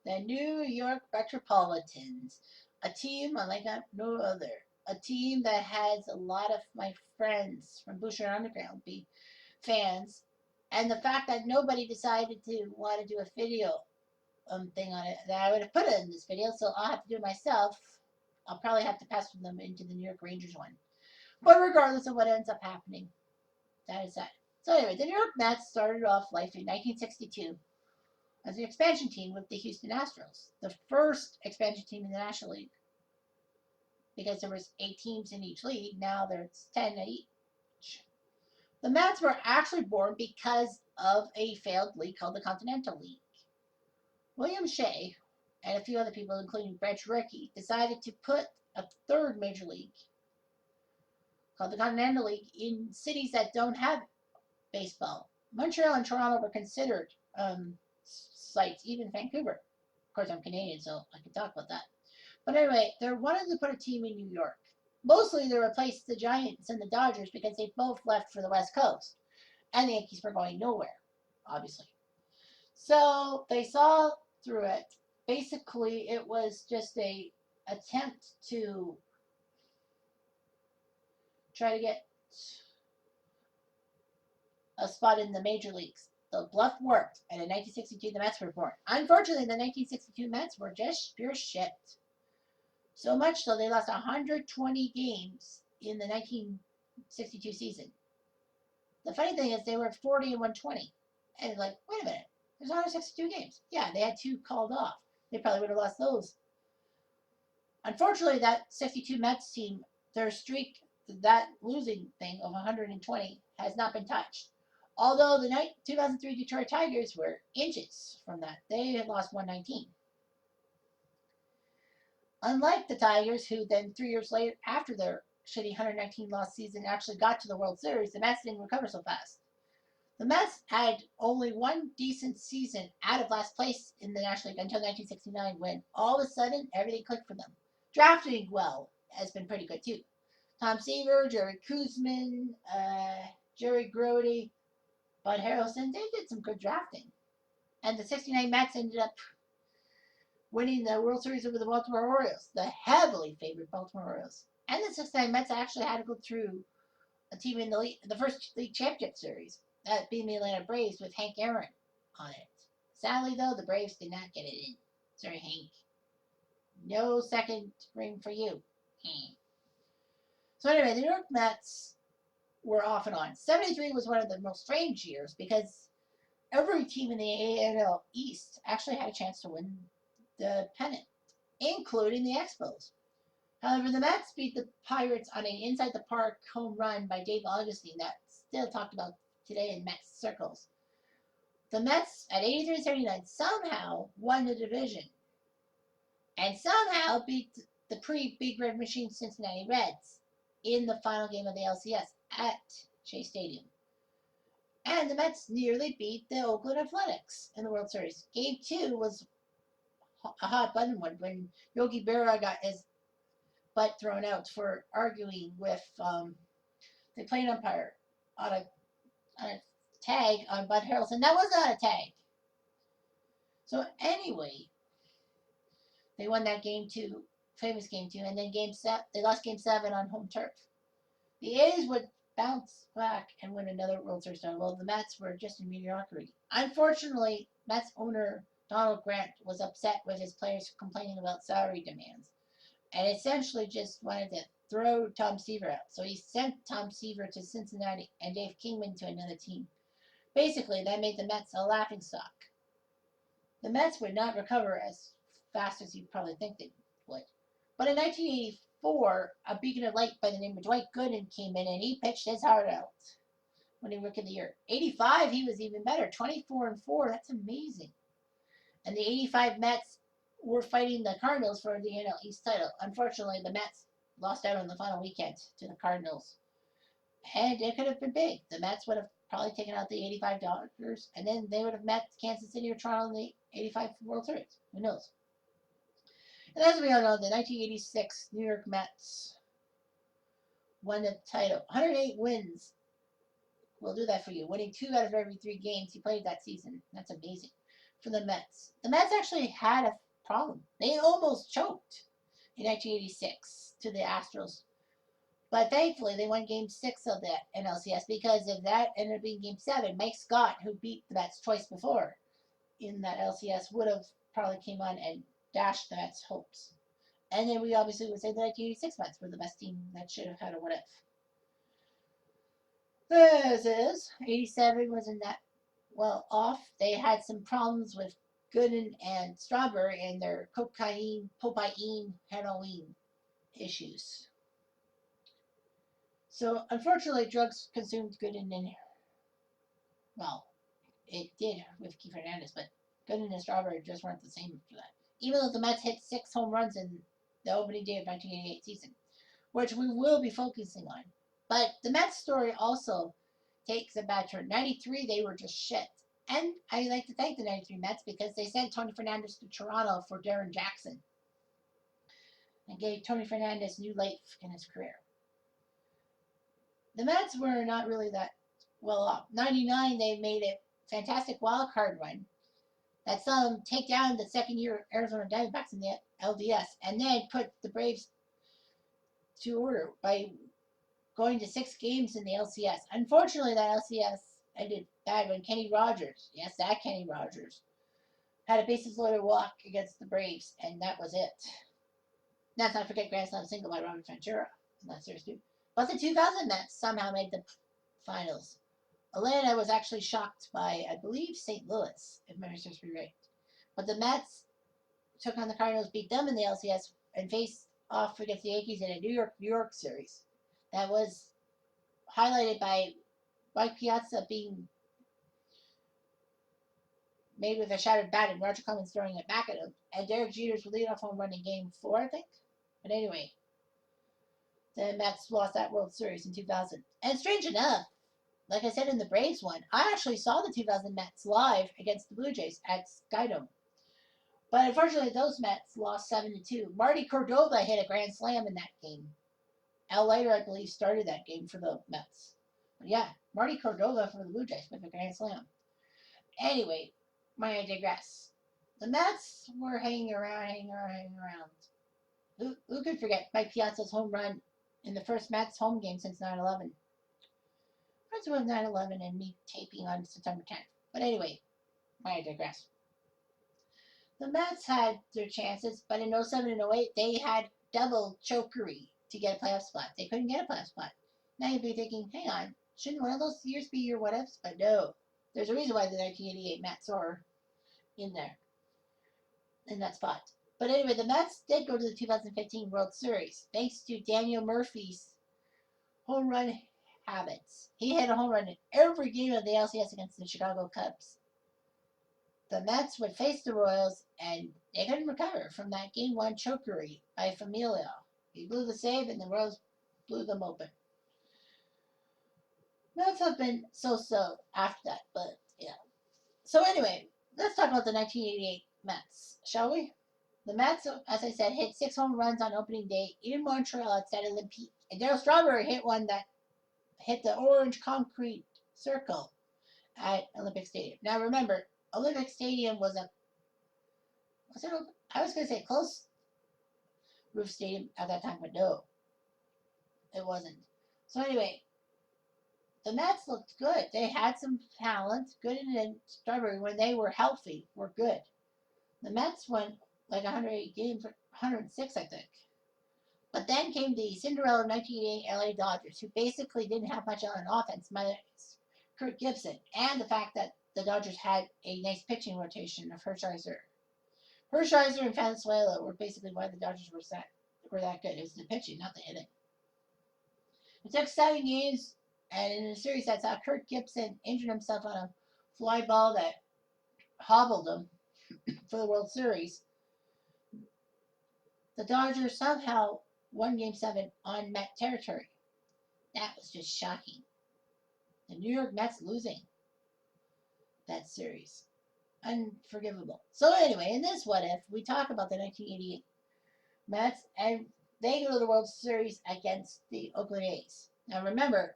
The New York Metropolitans, a team unlike no other. A team that has a lot of my friends from Boucher Underground be fans, and the fact that nobody decided to want to do a video thing on it, that I would have put it in this video, so I'll have to do it myself. I'll probably have to pass them into the New York Rangers one. But regardless of what ends up happening, that is that. So anyway, the New York Mets started off life in 1962 as an expansion team with the Houston Astros, the first expansion team in the National League, because there was 8 teams in each league. Now there's 10 each. The Mets were actually born because of a failed league called the Continental League. William Shea and a few other people, including Brett Rickey, decided to put a third major league called the Continental League in cities that don't have baseball. Montreal and Toronto were considered sites, even Vancouver. Of course, I'm Canadian, so I can talk about that. But anyway, they wanted to put a team in New York. Mostly to replace the Giants and the Dodgers because they both left for the West Coast. And the Yankees were going nowhere, obviously. So they saw through it. Basically, it was just a attempt to try to get a spot in the major leagues. The bluff worked, and in 1962 the Mets were born. Unfortunately, the 1962 Mets were just pure shit. So much so they lost 120 games in the 1962 season. The funny thing is they were 40 and 120. And like, wait a minute, there's 162 games. Yeah, they had 2 called off. They probably would have lost those. Unfortunately, that 62 Mets team, their streak, that losing thing of 120, has not been touched. Although the 2003 Detroit Tigers were inches from that. They had lost 119. Unlike the Tigers, who then 3 years later, after their shitty 119 loss season, actually got to the World Series, the Mets didn't recover so fast. The Mets had only one decent season out of last place in the National League until 1969, when all of a sudden everything clicked for them. Drafting well has been pretty good too. Tom Seaver, Jerry Kuzman, Jerry Grody, Bud Harrelson, they did some good drafting. And the 69 Mets ended up winning the World Series over the Baltimore Orioles, the heavily favored Baltimore Orioles. And the 69 Mets actually had to go through a team in the first league championship series, that being the Atlanta Braves with Hank Aaron on it. Sadly, though, the Braves did not get it in. Sorry, Hank. No second ring for you. So anyway, the New York Mets were off and on. 73 was one of the most strange years because every team in the AL East actually had a chance to win the pennant, including the Expos. However, the Mets beat the Pirates on an inside the park home run by Dave Augustine that's still talked about today in Mets circles. The Mets at 83-79 somehow won the division and somehow beat the pre-Big Red Machine Cincinnati Reds in the final game of the LCS at Shea Stadium. And the Mets nearly beat the Oakland Athletics in the World Series. Game 2 was a hot button one when Yogi Berra got his butt thrown out for arguing with the plate umpire on a tag on Bud Harrelson. That was not a tag. So anyway, they won that game 2, famous game 2, and then they lost game 7 on home turf. The A's would bounce back and win another World Series title. Well, the Mets were just in mediocrity. Unfortunately, Mets owner Donald Grant was upset with his players complaining about salary demands, and essentially just wanted to throw Tom Seaver out. So he sent Tom Seaver to Cincinnati and Dave Kingman to another team. Basically, that made the Mets a laughingstock. The Mets would not recover as fast as you'd probably think they would. But in 1984, a beacon of light by the name of Dwight Gooden came in and he pitched his heart out when he Rookie of the Year. 85, he was even better, 24-4. That's amazing. And the 85 Mets were fighting the Cardinals for the NL East title. Unfortunately, the Mets lost out on the final weekend to the Cardinals. And it could have been big. The Mets would have probably taken out the 85 Dodgers, and then they would have met Kansas City or Toronto in the 85 World Series. Who knows? And as we all know, the 1986 New York Mets won the title. 108 wins will do that for you. Winning 2 out of every 3 games he played that season. That's amazing. for the Mets. The Mets actually had a problem. They almost choked in 1986 to the Astros. But thankfully, they won Game 6 of the NLCS because if that ended up being Game 7, Mike Scott, who beat the Mets twice before in that LCS, would have probably came on and dashed the Mets' hopes. And then we obviously would say the 1986 Mets were the best team that should have had a what if. This is 87 was in that well off. They had some problems with Gooden and Strawberry and their cocaine, popaine, heroin issues. So unfortunately, drugs consumed Gooden and well, it did with Keith Hernandez, but Gooden and Strawberry just weren't the same after that. Even though the Mets hit 6 home runs in the opening day of 1988 season, which we will be focusing on. But the Mets story also takes a bad turn. 93, they were just shit. And I like to thank the 93 Mets because they sent Tony Fernandez to Toronto for Darren Jackson and gave Tony Fernandez new life in his career. The Mets were not really that well off. 99, they made a fantastic wild card run that saw them take down the second year Arizona Diamondbacks in the LDS and then put the Braves to order by going to 6 games in the LCS. Unfortunately, that LCS ended bad when Kenny Rogers, yes, that Kenny Rogers, had a bases loaded walk against the Braves, and that was it. Let's not forget Grand Slam single by Robert Ventura in that series too. But the 2000 Mets somehow made the finals. Atlanta was actually shocked by, I believe, St. Louis, if memory serves me right. But the Mets took on the Cardinals, beat them in the LCS, and faced off against the Yankees in a New York series. That was highlighted by Mike Piazza being made with a shattered bat and Roger Clemens throwing it back at him, and Derek Jeter's leadoff home run in Game 4, I think. But anyway, the Mets lost that World Series in 2000. And strange enough, like I said in the Braves one, I actually saw the 2000 Mets live against the Blue Jays at Skydome. But unfortunately, those Mets lost 7-2. Marty Cordova hit a grand slam in that game. Al Leiter, I believe, started that game for the Mets. But yeah, Marty Cordova for the Blue Jays with a grand slam. Anyway, I digress. The Mets were hanging around. Who could forget Mike Piazza's home run in the first Mets home game since 9/11? Friends with 9/11 and me taping on September 10th. But anyway, I digress. The Mets had their chances, but in 07 and 08, they had double chokery to get a playoff spot. They couldn't get a playoff spot. Now you'd be thinking, hang on, shouldn't one of those years be your what ifs? But no. There's a reason why the 1988 Mets are in there, in that spot. But anyway, the Mets did go to the 2015 World Series thanks to Daniel Murphy's home run habits. He hit a home run in every game of the LCS against the Chicago Cubs. The Mets would face the Royals, and they couldn't recover from that Game 1 chokery by Familio. He blew the save, and the Royals blew them open. Mets have been so-so after that, but yeah. So anyway, let's talk about the 1988 Mets, shall we? The Mets, as I said, hit 6 home runs on opening day in Montreal at Stade Olympique. And Darryl Strawberry hit one that hit the orange concrete circle at Olympic Stadium. Now remember, Olympic Stadium was I was going to say close roof stadium at that time, but no, it wasn't. So anyway, the Mets looked good. They had some talent. Gooden and Strawberry, when they were healthy, were good. The Mets went like 108 games, 106, I think. But then came the Cinderella 1988 LA Dodgers, who basically didn't have much on offense, minus Kirk Gibson, and the fact that the Dodgers had a nice pitching rotation of Hershiser. Hershiser and Valenzuela were basically why the Dodgers were that good. It was the pitching, not the hitting. It took 7 games, and in a series that saw Kirk Gibson injured himself on a fly ball that hobbled him for the World Series, the Dodgers somehow won Game 7 on Met territory. That was just shocking. The New York Mets losing that series. Unforgivable. So anyway, in this what if, we talk about the 1988 Mets, and they go to the World Series against the Oakland A's. Now remember,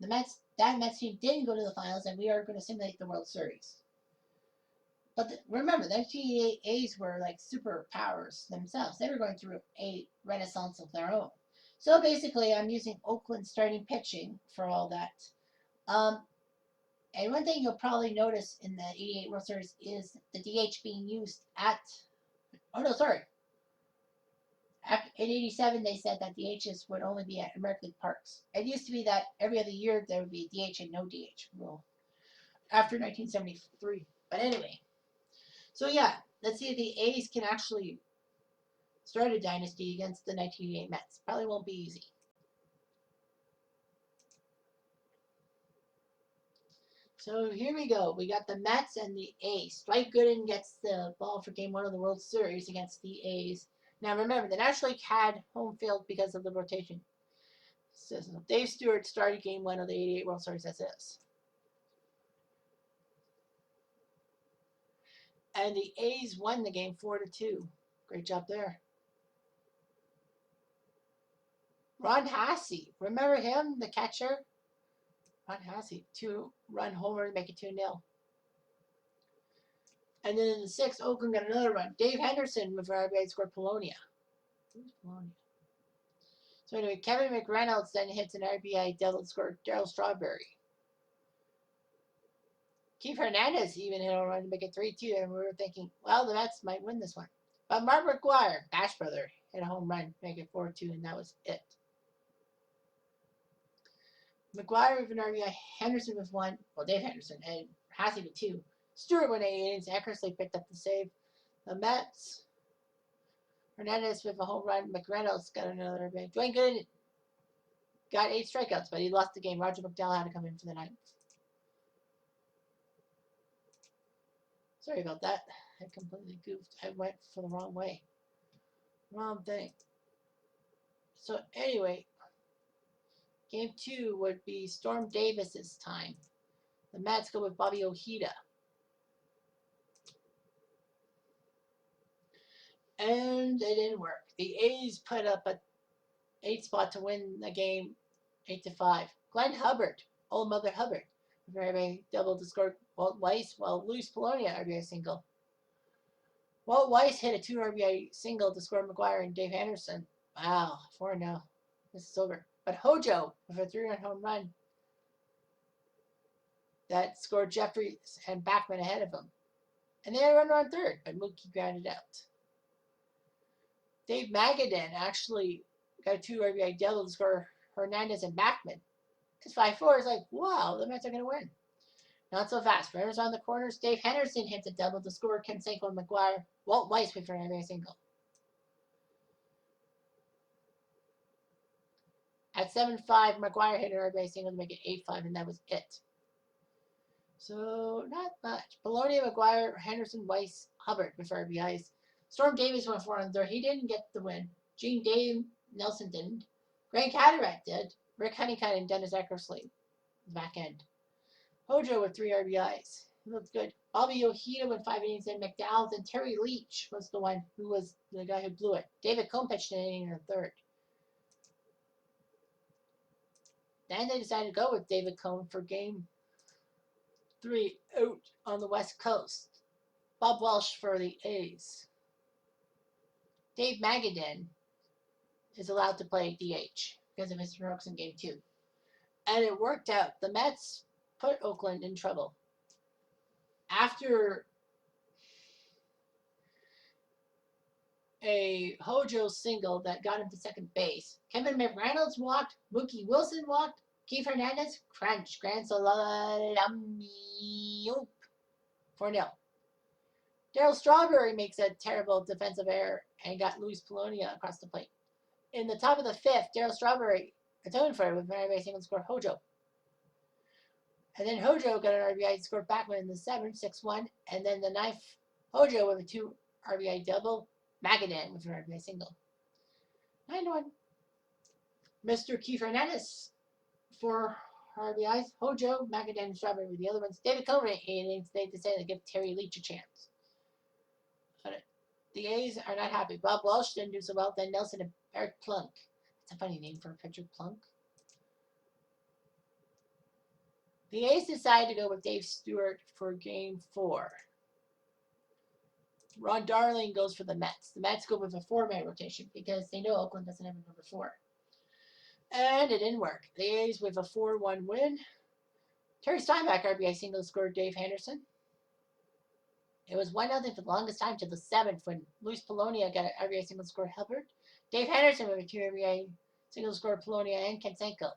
that Mets team didn't go to the finals, and we are going to simulate the World Series. But remember, the 1988 A's were like superpowers themselves. They were going through a renaissance of their own. So basically, I'm using Oakland starting pitching for all that. Um, and one thing you'll probably notice in the 88 World Series is the DH being used at. Oh no, sorry. In '87, they said that DHs would only be at American League parks. It used to be that every other year there would be a DH and no DH rule after 1973. But anyway, so yeah, let's see if the A's can actually start a dynasty against the 1988 Mets. Probably won't be easy. So here we go. We got the Mets and the A's. Dwight Gooden gets the ball for Game 1 of the World Series against the A's. Now remember, the National League had home field because of the rotation system. Dave Stewart started Game 1 of the '88 World Series as is. And the A's won the game 4-2. Great job there. Ron Hassey. Remember him, the catcher? Ron Hassey. 2-run homer to make it 2-0. And then in the 6th, Oakland got another run. Dave Henderson with RBI scored Polonia. Who's Polonia? So anyway, Kevin McReynolds then hits an RBI double to score Darryl Strawberry. Keith Hernandez even hit a run to make it 3-2, and we were thinking, well, the Mets might win this one. But Mark McGwire, Bash brother, hit a home run to make it 4-2, and that was it. McGwire with an RBI, Henderson with 1, well, Dave Henderson, and Hassey with 2. Stewart went 8 innings, Eckersley picked up the save. The Mets, Hernandez with a home run, McReynolds got another RBI. Dwayne Gooden got 8 strikeouts, but he lost the game. Roger McDowell had to come in for the 9th. Sorry about that. I completely goofed. I went for the wrong way. Wrong thing. So anyway, Game 2 would be Storm Davis's time. The Mets go with Bobby Ojeda. And it didn't work. The A's put up a 8 spot to win the game 8-5. Glenn Hubbard, old Mother Hubbard, RBI double to score Walt Weiss, while Luis Polonia RBI single. Walt Weiss hit a 2 RBI single to score McGwire and Dave Henderson. Wow, 4-0. This is over. But Hojo with a 3-run home run that scored Jeffries and Backman ahead of him. And they had a runner on third, but Mookie grounded out. Dave Magadan actually got a 2 RBI double to score Hernandez and Backman. Because 5-4 is like, wow, the Mets are going to win. Not so fast. Runners on the corners. Dave Henderson hits a double to score Canseco and McGwire. Walt Weiss with an RBI single. At 7-5, McGwire hit an RBI single to make it 8-5, and that was it. So, not much. Polonia, McGwire, Henderson, Weiss, Hubbard with RBIs. Storm Davis went 4 on the door. He didn't get the win. Gene Dave Nelson didn't. Greg Cataract did. Rick Honeycutt and Dennis Eckersley. Back end. Hojo with 3 RBIs. He looked good. Bobby Ojeda went 5 innings, and McDowell and Terry Leach was the one who was the guy who blew it. David Cone pitched an inning in the 3rd. Then they decided to go with David Cone for Game 3 out on the West Coast. Bob Welsh for the A's. Dave Magadan is allowed to play DH because of his heroics in Game 2. And it worked out. The Mets put Oakland in trouble. After a Hojo single that got him to second base, Kevin McReynolds walked, Mookie Wilson walked, Keith Hernandez, crunch, grand salami, 4-0. Darryl Strawberry makes a terrible defensive error and got Luis Polonia across the plate. In the top of the 5th, Darryl Strawberry atoned for it with an RBI single to score Hojo. And then Hojo got an RBI to score Backman in the 7th, 6-1. And then the 9th, Hojo with a 2 RBI double, Magadan with an RBI single. 9-1. Mr. Keith Hernandez, 4 RBIs. Hojo, Magadan, and Strawberry with the other ones. David Cone, 8 innings. They decided to give Terry Leach a chance. But the A's are not happy. Bob Welsh didn't do so well. Then Nelson and Eric Plunk. That's a funny name for a pitcher, Plunk. The A's decided to go with Dave Stewart for Game 4. Ron Darling goes for the Mets. The Mets go with a 4-man rotation because they know Oakland doesn't have a number 4. And it didn't work. The A's with a 4-1 win. Terry Steinbach RBI single scored Dave Henderson. It was 1-0 for the longest time to the 7th when Luis Polonia got an RBI single score Hubbard. Dave Henderson with a 2 RBI single score Polonia and Canseco.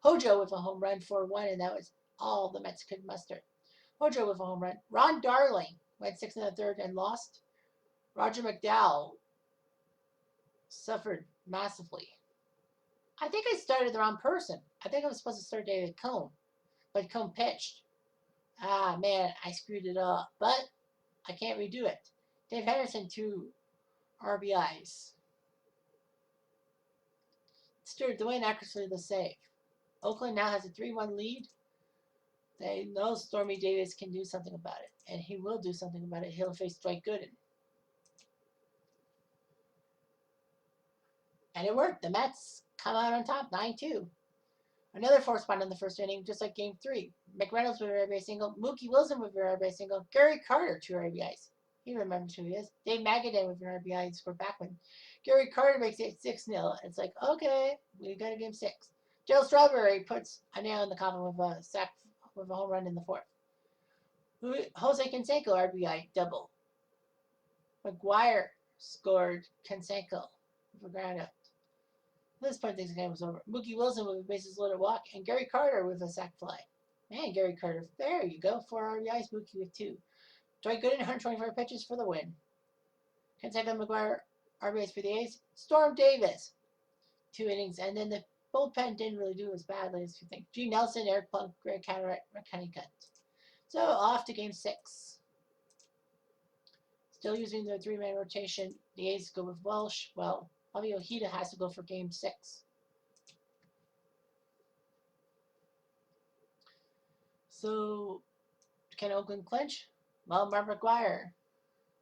Hojo with a home run 4-1, and that was all the Mets could muster. Hojo with a home run. Ron Darling went 6 1/3 and lost. Roger McDowell suffered massively. I think I started the wrong person. I think I was supposed to start David Cone, but Cone pitched. Ah, man, I screwed it up, but I can't redo it. Dave Henderson, 2 RBIs. Stuart Dwayne actually the save. Oakland now has a 3-1 lead. They know Stormy Davis can do something about it, and he will do something about it. He'll face Dwight Gooden. And it worked. The Mets come out on top, 9-2. Another 4 spot in the first inning, just like Game 3. McReynolds with a RBI single. Mookie Wilson with an RBI single. Gary Carter, 2 RBIs. He remembers who he is. Dave Magadan with an RBI scored back when Gary Carter makes it 6-0. It's like, okay, we got a Game 6. Joe Strawberry puts a nail in the coffin with a sack with a home run in the 4th. Jose Canseco RBI double. McGuire scored Canseco with a ground out. At this point, the game was over. Mookie Wilson with a bases loaded walk, and Gary Carter with a sac fly. Man, Gary Carter, there you go. 4 RBIs, Mookie with 2. Dwight Gooden, 124 pitches for the win. Canseco, McGuire, RBIs for the A's. Storm Davis, 2 innings, and then the bullpen didn't really do as badly as you think. G. Nelson, Eric Plunk, Greg Cataract, Honeycutt. So off to Game 6. Still using their 3-man rotation. The A's go with Welsh. Well, Bobby Ojeda has to go for Game 6. So, can Oakland clinch? Well, Mark McGuire.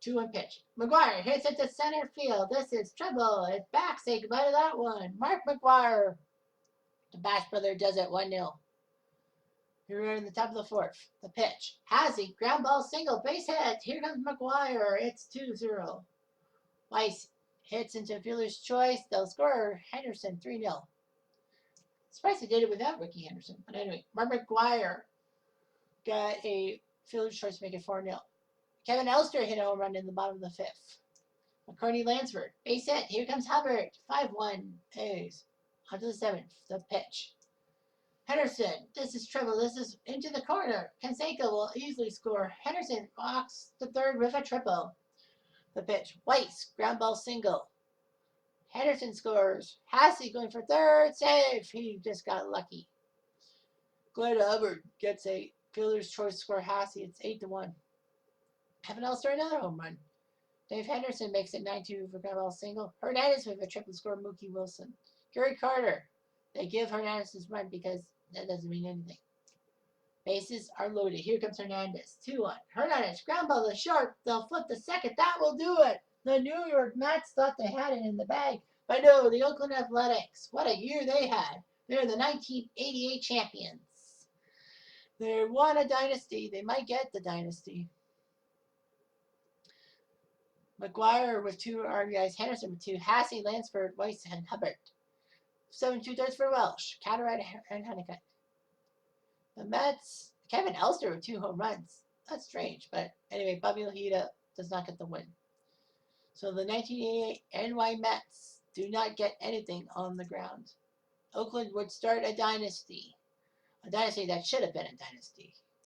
2-1 pitch. McGuire hits it to center field. This is trouble. It's back. Say goodbye to that one. Mark McGuire. The Bash brother does it 1-0. Here we're in the top of the 4th. The pitch. Hazy. Ground ball single. Base hit. Here comes McGuire. It's 2-0. Weiss hits into fielder's choice. They'll score Henderson 3-0. Surprised they did it without Ricky Henderson. But anyway, Mark McGuire got a fielder's choice to make it 4-0. Kevin Elster hit a home run in the bottom of the 5th. McCarney Lansford. Base hit. Here comes Hubbard. 5-1 A's. On to the 7th. The pitch. Henderson. This is trouble. This is into the corner. Canseco will easily score. Henderson walks to 3rd with a triple. The pitch. Weiss. Ground ball single. Henderson scores. Hassey going for 3rd. Save. He just got lucky. Glenn Hubbard gets a fielder's choice score. Hassey. It's 8-1. Kevin Elster another home run. Dave Henderson makes it 9-2 for ground ball single. Hernandez with a triple score. Mookie Wilson. Gary Carter. They give Hernandez his run because that doesn't mean anything. Bases are loaded. Here comes Hernandez. 2-1. Hernandez. Ground ball to short. They'll flip the second. That will do it. The New York Mets thought they had it in the bag. But no, the Oakland Athletics. What a year they had. They're the 1988 champions. They won a dynasty. They might get the dynasty. McGuire with 2 RBIs. Henderson with 2. Hassey, Lansford, Weiss, and Hubbard. 7 2/3 for Welsh. Cataract and Honeycutt. The Mets. Kevin Elster with 2 home runs. That's strange. But anyway, Bobby Ojeda does not get the win. So the 1988 NY Mets do not get anything on the ground. Oakland would start a dynasty. A dynasty that should have been a dynasty.